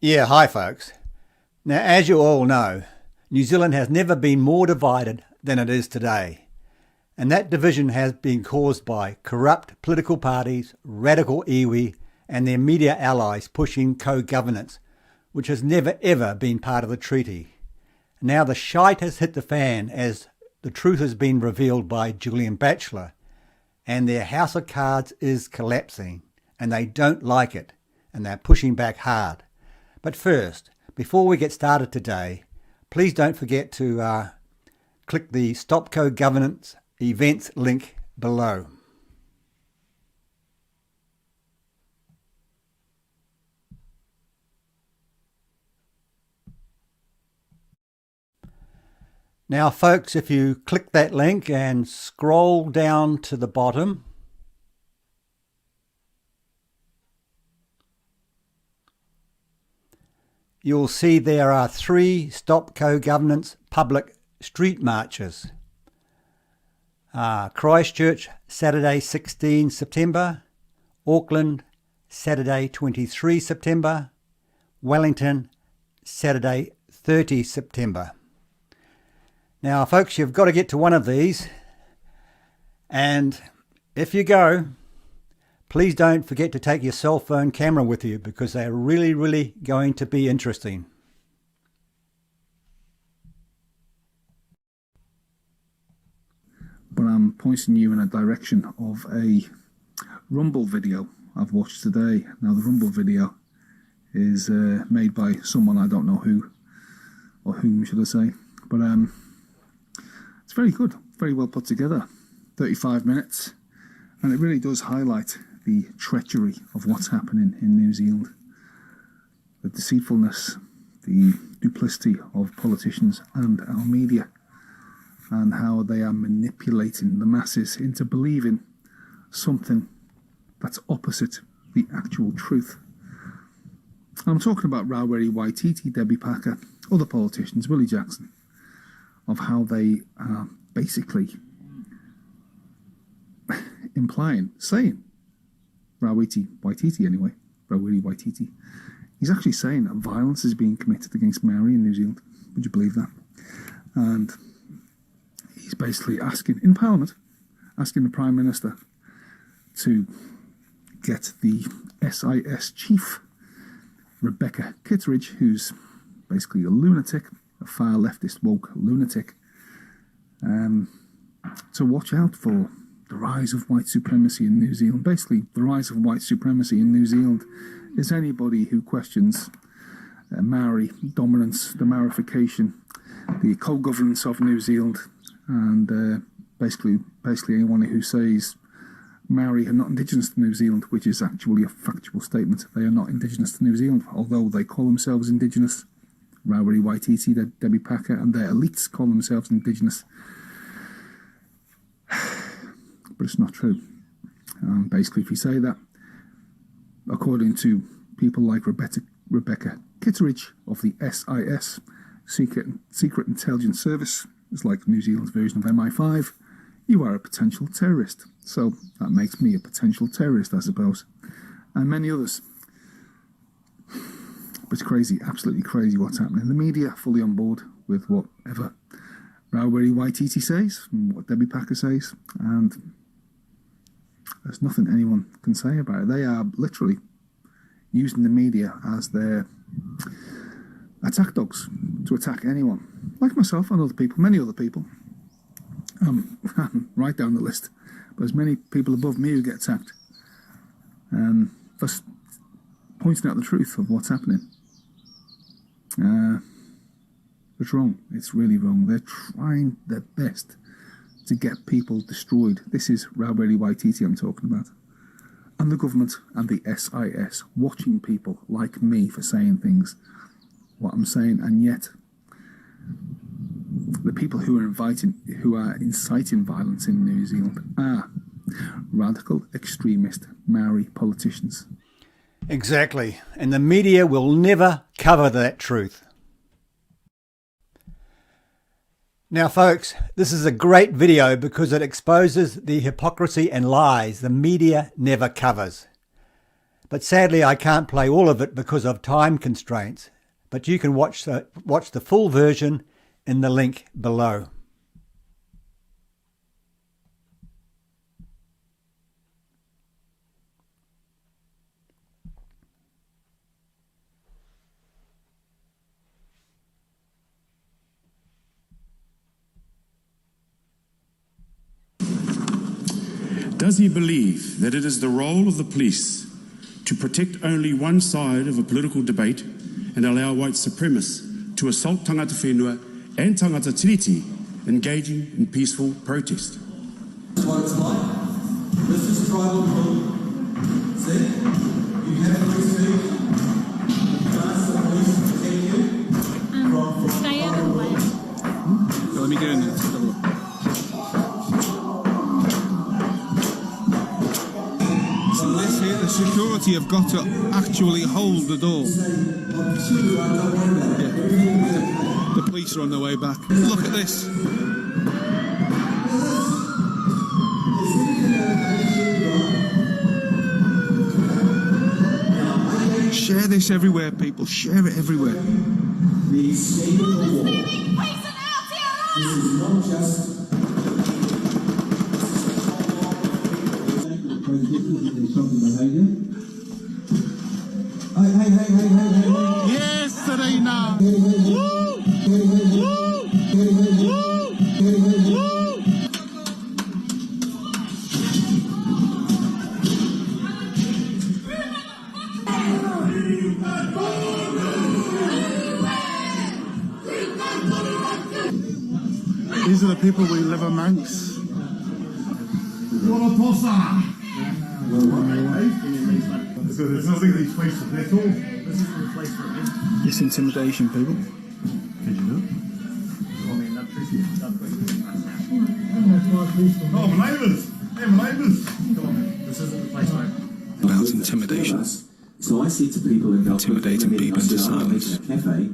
Yeah, hi folks. Now, as you all know, New Zealand has never been more divided than it is today. And that division has been caused by corrupt political parties, radical iwi, and their media allies pushing co-governance, which has never ever been part of the treaty. Now the shite has hit the fan as the truth has been revealed by Julian Batchelor, and their house of cards is collapsing, and they don't like it, and they're pushing back hard. But first, before we get started today, please don't forget to click the Stop Co-Governance events link below. Now folks, if you click that link and scroll down to the bottom, you'll see there are 3 Stop Co-Governance public street marches. Christchurch, Saturday 16 September, Auckland, Saturday 23 September, Wellington, Saturday 30 September. Now folks, you've got to get to one of these, and if you go, please don't forget to take your cell phone camera with you because they're really going to be interesting. But I'm pointing you in a direction of a Rumble video I've watched today. Now the Rumble video is made by someone, I don't know who, or whom should I say, but it's very good, very well put together, 35 minutes, and it really does highlight the treachery of what's happening in New Zealand, the deceitfulness, the duplicity of politicians and our media, and how they are manipulating the masses into believing something that's opposite the actual truth. I'm talking about Rawiri Waititi, Debbie Packer, other politicians, Willie Jackson, of how they are basically saying, Rawiri Waititi, he's actually saying that violence is being committed against Maori in New Zealand. Would you believe that? And he's basically asking, in Parliament, asking the Prime Minister to get the SIS chief, Rebecca Kitteridge, who's basically a lunatic, a far leftist woke lunatic, to watch out for the rise of white supremacy in New Zealand. Basically, the rise of white supremacy in New Zealand is anybody who questions Maori dominance, the Maorification, the co-governance of New Zealand, and basically anyone who says Maori are not indigenous to New Zealand, which is actually a factual statement. They are not indigenous to New Zealand, although they call themselves indigenous. Rawiri Waititi, Debbie Packer, and their elites call themselves indigenous. But it's not true. Basically, if you say that, according to people like Rebecca Kitteridge of the SIS, Secret Intelligence Service, it's like New Zealand's version of MI5, you are a potential terrorist. So that makes me a potential terrorist, I suppose. And many others. But it's crazy, absolutely crazy what's happening. The media fully on board with whatever Rawiri Waititi says and what Debbie Packer says, and there's nothing anyone can say about it. They are literally using the media as their attack dogs to attack anyone, like myself and other people, many other people. Right down the list, but there's many people above me who get attacked for pointing out the truth of what's happening. It's wrong. It's really wrong. They're trying their best to get people destroyed. This is Rawiri Waititi I'm talking about. And the government and the SIS watching people like me for saying things, what I'm saying, and yet the people who are inciting violence in New Zealand are radical extremist Maori politicians. Exactly, and the media will never cover that truth. Now folks, this is a great video because it exposes the hypocrisy and lies the media never covers. but sadly I can't play all of it because of time constraints. But you can watch the full version in the link below. Does he believe that it is the role of the police to protect only one side of a political debate and allow white supremacists to assault tangata whenua and tangata tiriti engaging in peaceful protest? That's what it's like. This is tribal rule. See? You have free speech. You ask the police to protect you. Stay out of the way. Let me get in there. The security have got to actually hold the door. Yeah. The police are on their way back. Look at this. Share this everywhere, people. Share it everywhere. The state of the war. This is not just behavior. Hey. Yes, Serena. These are the people we live amongst. There's nothing these places at all. This is the place for it. It's intimidation, people. Did you know? Oh, my neighbours! Hey, my neighbours! Come on, this isn't the place for it. About intimidation. So I say to people in Intimidating people into silence. cafe.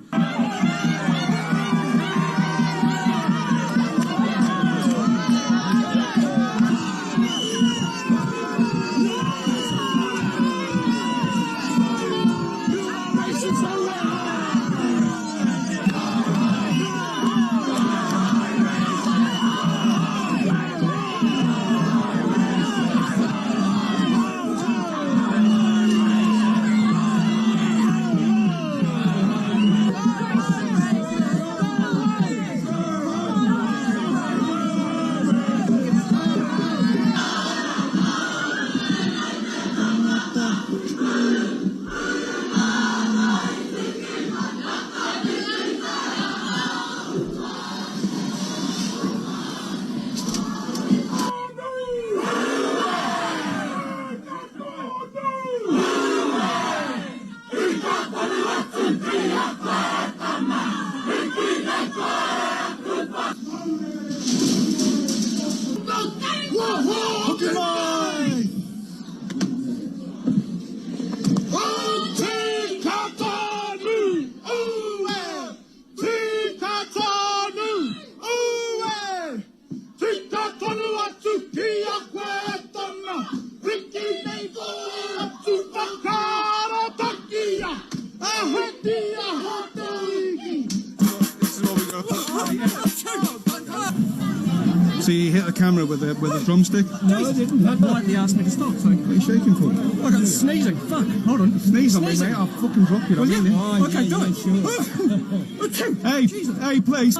So you hit the camera with a drumstick? No, I didn't. That politely asked me to stop, so... What are you shaking for? I got sneezing. Fuck, hold on. Sneeze on me, mate. I'll fucking drop you. Will you? Really. Okay, do it. Hey, please.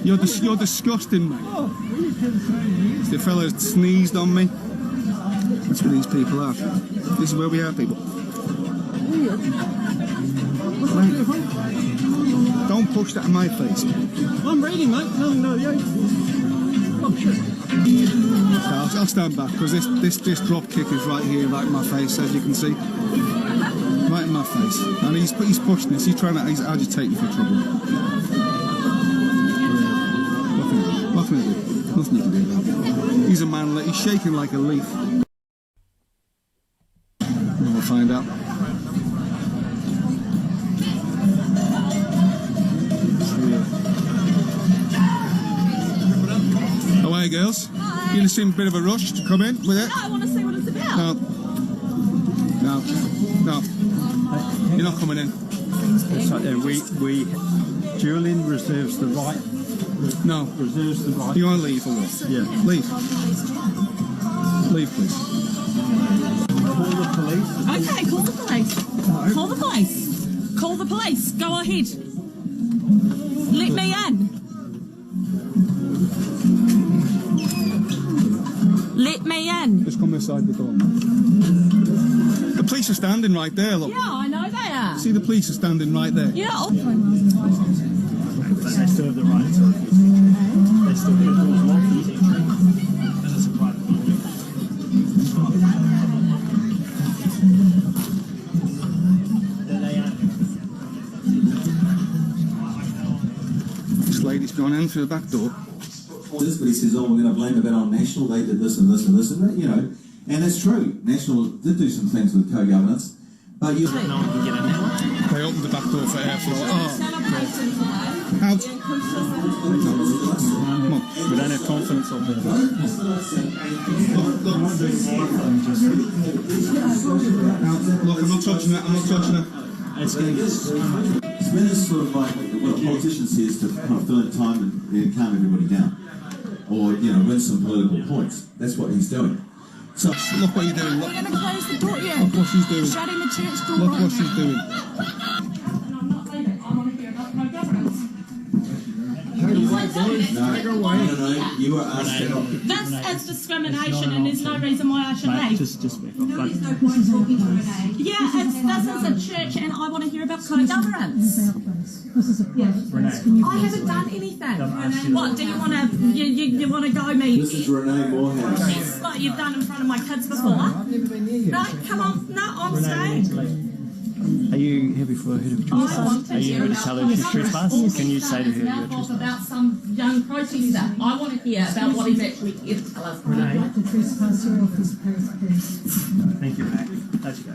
You're disgusting, mate. The fella sneezed on me. That's where these people are. This is where we are, people. Mate, don't push that in my face. I'm reading, mate. No, yeah. Oh, shit. I'll stand back, because this drop kick is right here, right in my face, as you can see. Right in my face. And he's pushing this. He's agitating for trouble. Nothing to do. Nothing to do with that. He's a man, he's shaking like a leaf. And we'll find out. Away girls. You're going to seem a bit of a rush to come in with it. I want to see what it's about. No. You're not coming in. Julian reserves the right. No. Reserves the right. You want to leave or what? Yeah. Leave. Leave, please. Call the police. Okay, call the police. Call the police. Call the police. Go ahead. Let me in. Let me in. Just come inside the door. The police are standing right there, look. Yeah, I know they are. See, the police are standing right there. Yeah. But they still have the right to. They still get the doors locked and it's a private building. This lady's gone in through the back door. But he says, oh, we're going to blame a bit on National, they did this and this and this and that, you know. And it's true, National did do some things with co-governance, but you... They opened the back door for airflow. How? Come on. We don't have confidence of them. Look, I'm not touching it, I'm not touching it. It's going to get... It's been this sort of like what a politician says to kind of fill in time and calm everybody down. Or, you know, win some political points. That's what he's doing. So Look what you're doing. Look, We're going to close the door, yeah. look what she's doing. Shutting the church door. Look right what now. she's doing. I'm not leaving. I want to hear about co-governance. No, you were asked to... This is discrimination and there's no reason why I should leave. Just back off. Yeah, this is a church and I want to hear about co-governance. I haven't done anything. What, do you want to, you want to go me? This is Renee Morehouse. Yes, like you've done in front of my kids before. No, come on, no, I'm staying. Are you here before her to trespass? Are you here to tell her she's trespassing? Can you say to her you're trespassing? About some young protester. I want to hear about what he's actually here to tell us. Renee? To trespass your office space, please. Thank you, Renee. There you go.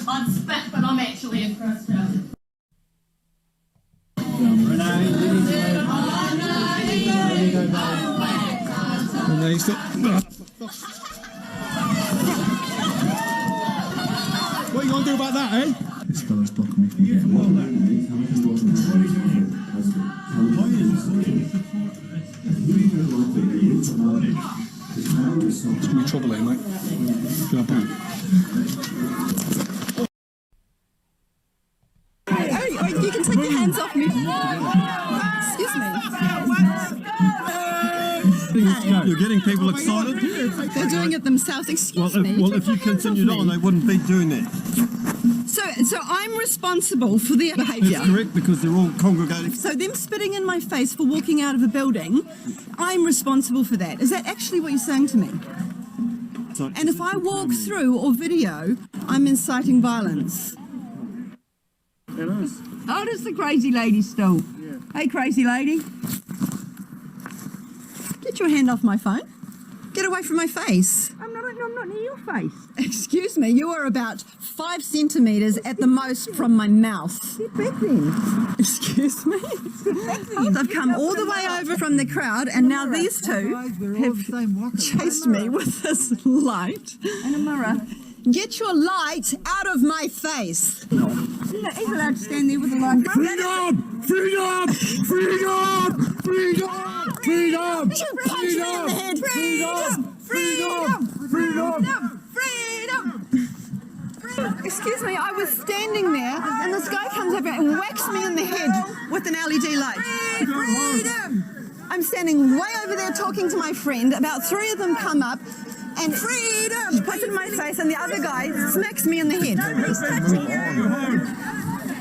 I'd spit, but I'm actually in Christchurch. Renee, stop. What are you going to do about that, eh? This fella's blocking me from getting one. It's going to be trouble, eh, mate? Go back. Oh, you can take your hands off me. Excuse me. You're getting people excited? They're doing it themselves. Excuse me. Well, if you continued on, they wouldn't be doing that. So I'm responsible for their behaviour. Correct, because they're all congregating. So them spitting in my face for walking out of a building, I'm responsible for that. Is that actually what you're saying to me? And if I walk through or video, I'm inciting violence. It is. Oh, does the crazy lady still? Yeah. Hey, crazy lady. Get your hand off my phone. Get away from my face. I'm not near your face. Excuse me, you are about 5 centimetres at the most from my mouth. Get back then. Excuse me. I've come all the way over from the crowd and now these two have chased me with this light and a mirror. Get your light out of my face. He's allowed to stand there with the light. Freedom! Freedom! Freedom! Freedom! Freedom! You punch me in the head. Freedom! Freedom! Freedom! Freedom! Excuse me, I was standing there and this guy comes over and whacks me in the head with an LED light. Freedom! I'm standing way over there talking to my friend. About 3 of them come up and freedom puts it in my face and the other guy smacks me in the head.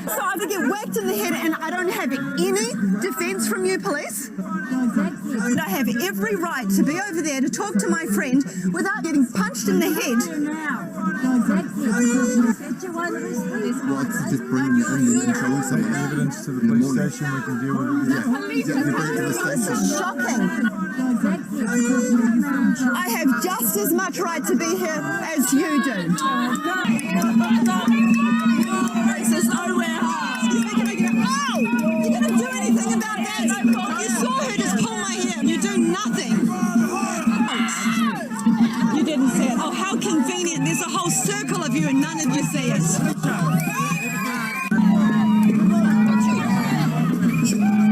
So I could get whacked in the head and I don't have any defence from you police. And I have every right to be over there to talk to my friend without getting punched in the head. Just bring it in and show some evidence to the police station, we can deal with it. This is shocking. I have just as much right to be here as you do. There's nowhere. Oh! You gonna do anything about that? You saw her just pull my hair. You do nothing. circle of you and none of you see it.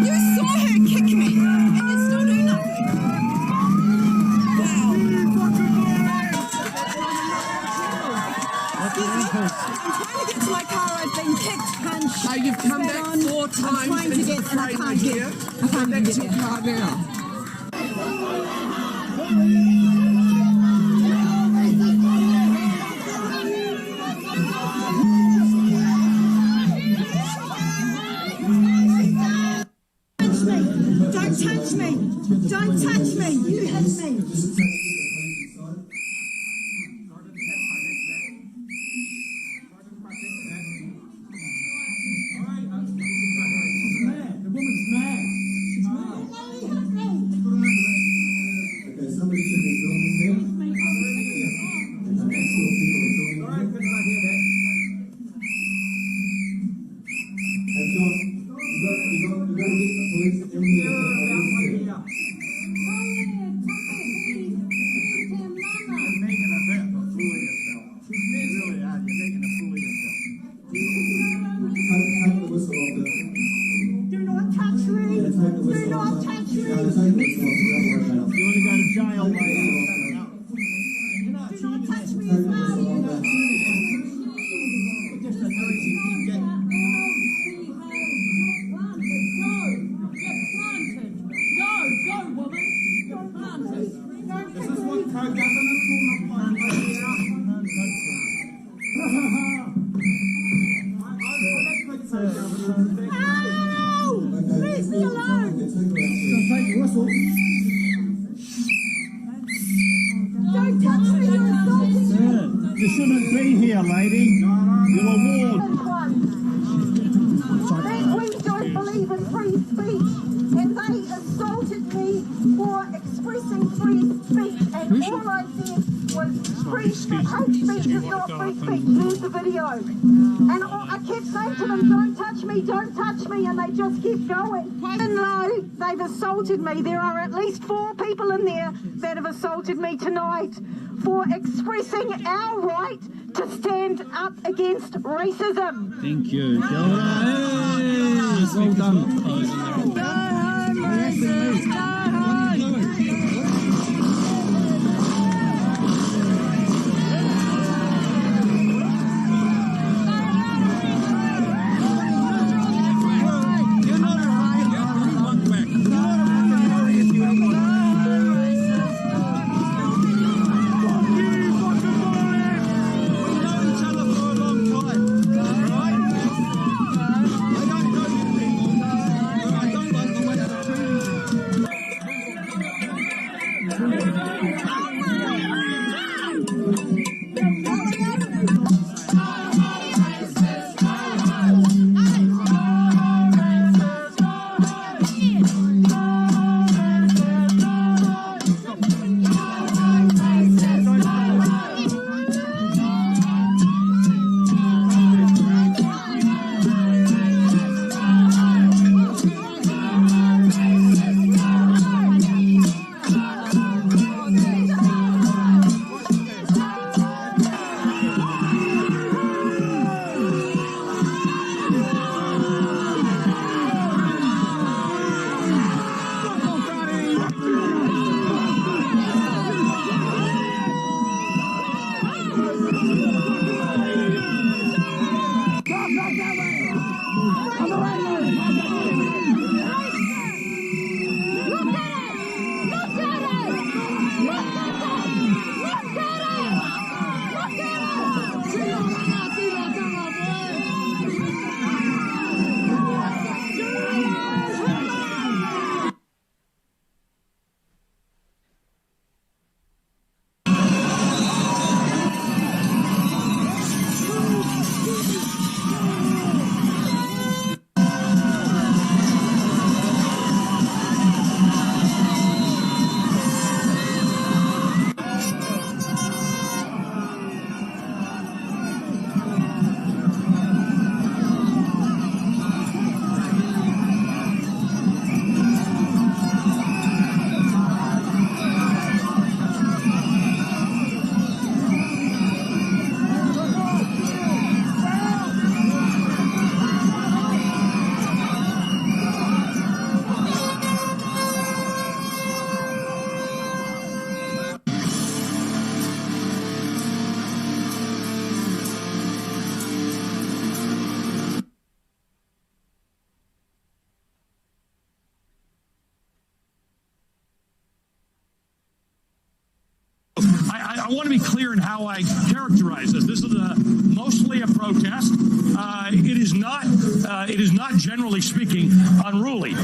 You saw her kick me and you still do nothing. Wow. Excuse me. I'm trying to get to my car. I've been kicked, punched. Oh, you've come back spat on. 4 times. I'm trying to get, and I can't get. I can't even get Your there. car now. Don't touch me! Don't touch me! You hit me! The woman's mad. She's mad. Okay, somebody should be filming them. And make sure people are filming them. Hey, John, you got to get the police in here. Take the whistle off the... Do not touch me! Yeah, take the Do whistle not off. touch Yeah, me! take the whistle off. Don't worry about it. You want to go to jail, lady? Do not touch me! Take the whistle off there. Just a noise you can get. Is this what pro-government Leave me alone! Okay, take her out. Take the whistle. Don't touch me! You're assaulting me! You shouldn't be here, lady. You were warned. That we don't believe in free speech, and they assaulted me for expressing free speech, and all I said was free speech. Hate speech is not free speech. Here's the video. And I kept saying to them, don't touch me, and they just kept going. Even though they've assaulted me, there are at least 4 people in there that have assaulted me tonight for expressing our right to stand up against racism. Thank you. Well done. Go home, racist! Go home! I want to be clear in how I characterize this. This is mostly a protest. It is not, generally speaking, unruly.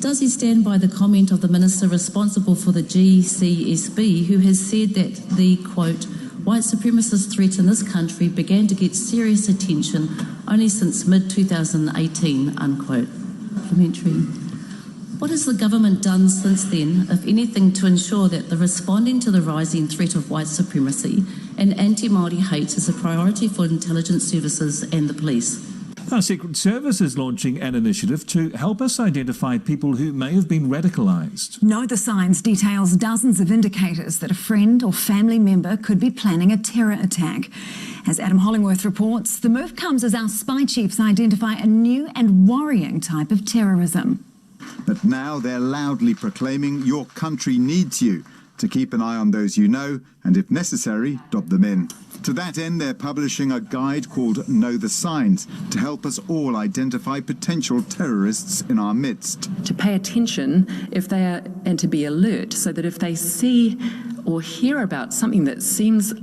Does he stand by the comment of the minister responsible for the GCSB, who has said that the, quote, white supremacist threat in this country began to get serious attention only since mid-2018, unquote? Supplementary. What has the government done since then, if anything, to ensure that the responding to the rising threat of white supremacy and anti-Māori hate is a priority for intelligence services and the police? Our Secret Service is launching an initiative to help us identify people who may have been radicalised. Know the Signs details dozens of indicators that a friend or family member could be planning a terror attack. As Adam Hollingworth reports, the move comes as our spy chiefs identify a new and worrying type of terrorism. But now they're loudly proclaiming your country needs you to keep an eye on those you know and, if necessary, dob them in. To that end, they're publishing a guide called Know the Signs to help us all identify potential terrorists in our midst. To pay attention if they are, and to be alert, so that if they see or hear about something that seems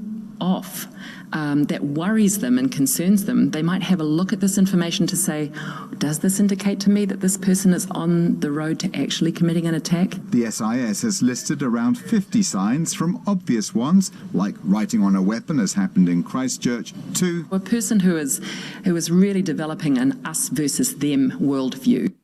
off, that worries them and concerns them, they might have a look at this information to say, does this indicate to me that this person is on the road to actually committing an attack? The SIS has listed around 50 signs, from obvious ones, like writing on a weapon, as happened in Christchurch, to a person who is really developing an us versus them worldview.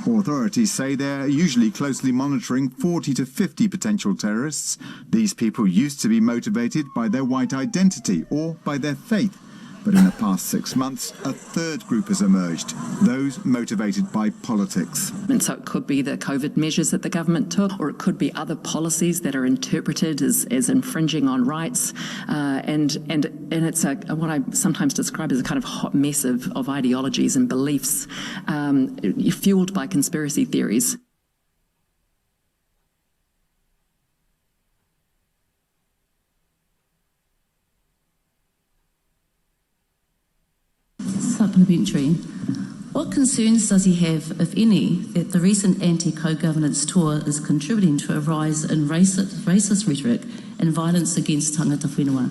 Authorities say they're usually closely monitoring 40 to 50 potential terrorists. These people used to be motivated by their white identity or by their faith. But in the past 6 months, a third group has emerged, those motivated by politics. And so it could be the COVID measures that the government took, or it could be other policies that are interpreted as infringing on rights. And it's what I sometimes describe as a kind of hot mess of ideologies and beliefs fueled by conspiracy theories. Supplementary. What concerns does he have, if any, that the recent anti-co-governance tour is contributing to a rise in racist rhetoric and violence against tangata whenua?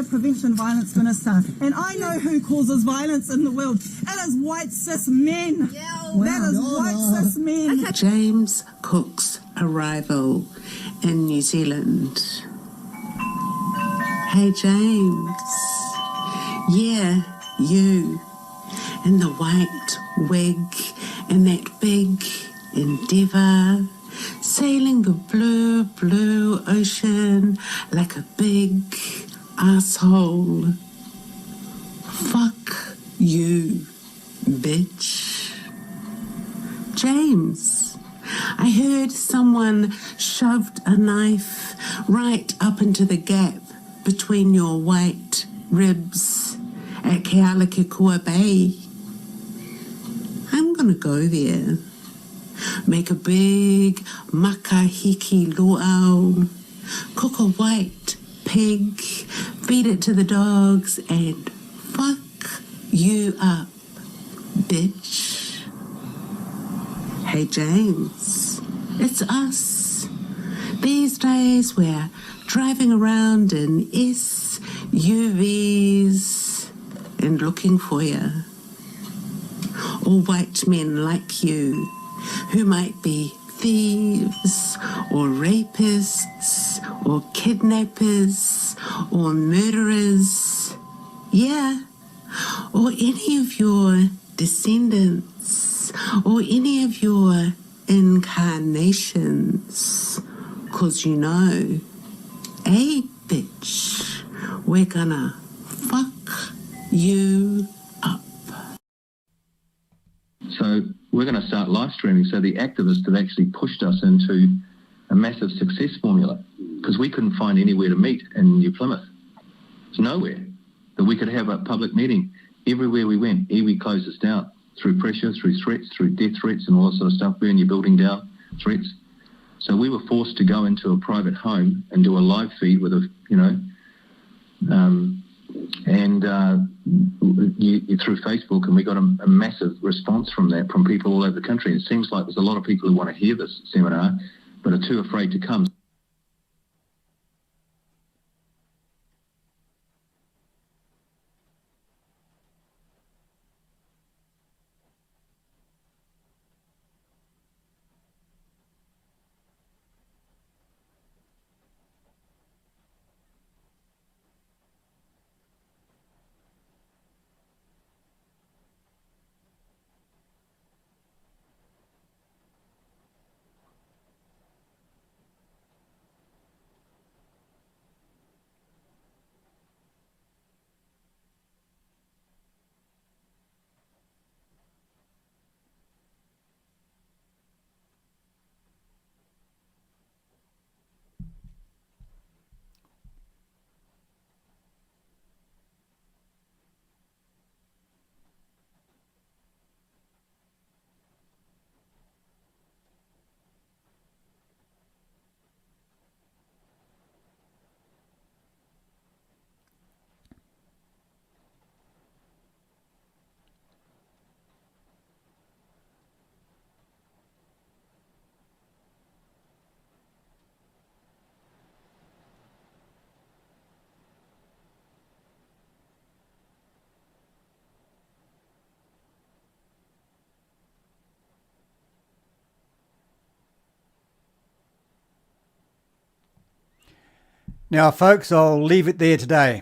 Prevention Violence Minister, and I know who causes violence in the world. It is white cis men. That is white cis men. James Cook's arrival in New Zealand. Hey James, yeah, you, in the white wig and that big Endeavour, sailing the blue, blue ocean like a big asshole. Fuck you, bitch. James, I heard someone shoved a knife right up into the gap between your white ribs at Kealakekua Bay. I'm gonna go there. Make a big makahiki luau. Cook a white pig, feed it to the dogs, and fuck you up, bitch. Hey James, it's us. These days we're driving around in SUVs and looking for you. All white men like you, who might be thieves or rapists or kidnappers or murderers. Yeah. Or any of your descendants or any of your incarnations. 'Cause you know, hey bitch, we're gonna fuck you up. So we're going to start live streaming. So the activists have actually pushed us into a massive success formula because we couldn't find anywhere to meet in New Plymouth. There's nowhere that we could have a public meeting. Everywhere we went, iwi closed us down through pressure, through threats, through death threats and all that sort of stuff, burn your building down threats. So we were forced to go into a private home and do a live feed with a, through Facebook, and we got a massive response from that, from people all over the country. It seems like there's a lot of people who want to hear this seminar, but are too afraid to come. Now, folks, I'll leave it there today.